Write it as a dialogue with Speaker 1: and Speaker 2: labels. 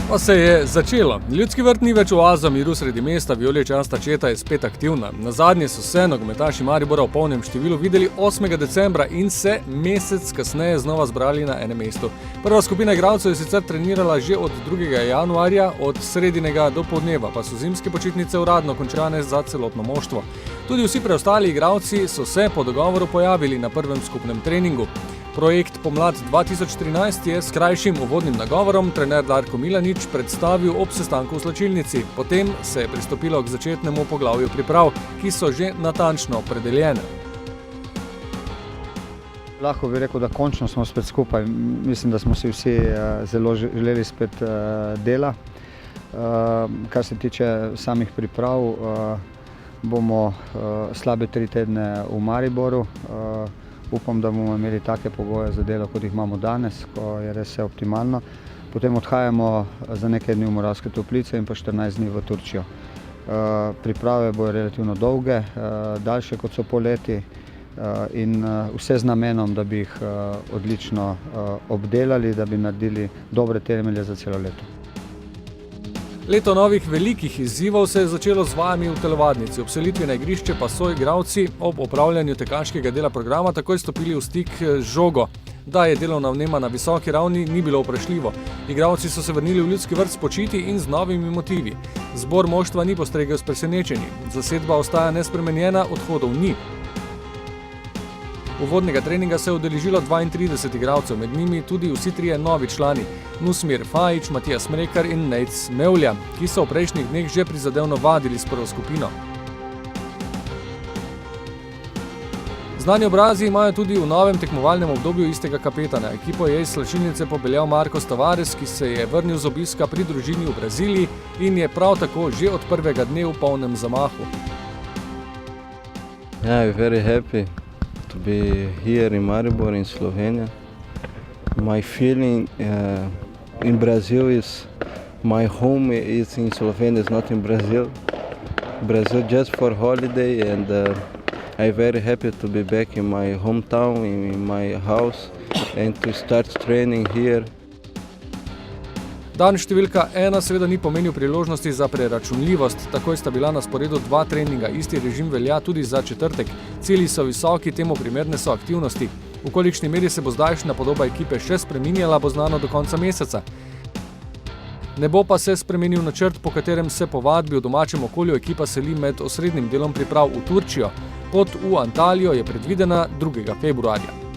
Speaker 1: Pa se je začelo. Ljudski vrt ni več oaza miru sredi mesta, vijoličasta četa je spet aktivna. Nazadnje so se nogometaši Maribora v polnem številu videli 8. decembra in se mesec kasneje znova zbrali na enem mestu. Prva skupina igralcev je sicer trenirala že od 2. januarja, od sredinega do poldneva pa so zimske počitnice uradno končane za celotno moštvo. Tudi vsi preostali igralci so se po dogovoru pojavili na prvem skupnem treningu. Projekt Pomlad 2013 je s krajšim uvodnim nagovorom trener Darko Milanič predstavil ob sestanku v slačilnici. Potem se je pristopilo k začetnemu poglavju priprav, ki so že natančno opredeljene.
Speaker 2: Lahko bi rekel, da končno smo spet skupaj. Mislim, da smo si vsi zelo želeli spet dela. Kar se tiče samih priprav, bomo slabe 3 tedne v Mariboru. Upam, da bomo imeli take pogoje za delo, kot jih imamo danes, ko je res vse optimalno. Potem odhajamo za nekaj dni v Moravske Toplice in pa 14 dni v Turčijo. Priprave bojo relativno dolge, daljše kot so poleti in vse z namenom, da bi jih odlično obdelali, da bi naredili dobre temelje za celo leto.
Speaker 1: Leto novih velikih izzivov se je začelo z vajami v telovadnici. Ob selitvi na igrišče pa so igralci ob opravljanju tekaškega dela programa takoj stopili v stik z žogo. Da je delovna vnema na visoki ravni, ni bilo vprašljivo. Igralci so se vrnili v ljudski vrt spočiti in z novimi motivi. Zbor moštva ni postregel s presenečenji. Zasedba ostaja nespremenjena, odhodov ni. Uvodnega treninga se je udeležilo 32 igralcev, med njimi tudi vsi trije novi člani, Nusmir Fajić, Matija Smrekar in Nejc Mevlja, ki so v prejšnjih dneh že prizadevno vadili s prvo skupino. Znani obrazi imajo tudi v novem tekmovalnem obdobju istega kapetana. Ekipo je iz slačilnice popeljal Marcos Tavares, ki se je vrnil z obiska pri družini v Braziliji in je prav tako že od prvega dne v polnem zamahu.
Speaker 3: I'm very happy to be here in Maribor, in Slovenia. My feeling in Brazil is my home is in Slovenia, is not in Brazil. Brazil just for holiday, and I'm very happy to be back in my hometown, in my house, and to start training here.
Speaker 1: Dan številka 1 seveda ni pomenil priložnosti za preračunljivost. Takoj sta bila na sporedu 2 treninga. Isti režim velja tudi za četrtek. Cilji so visoki, temu primerne so aktivnosti. V kolikšni meri se bo zdajšnja podoba ekipe še spreminjala, bo znano do konca meseca. Ne bo pa se spremenil načrt, po katerem se po vadbi v domačem okolju ekipa seli med osrednjim delom priprav v Turčijo. Pot v Antalijo je predvidena 2. februarja.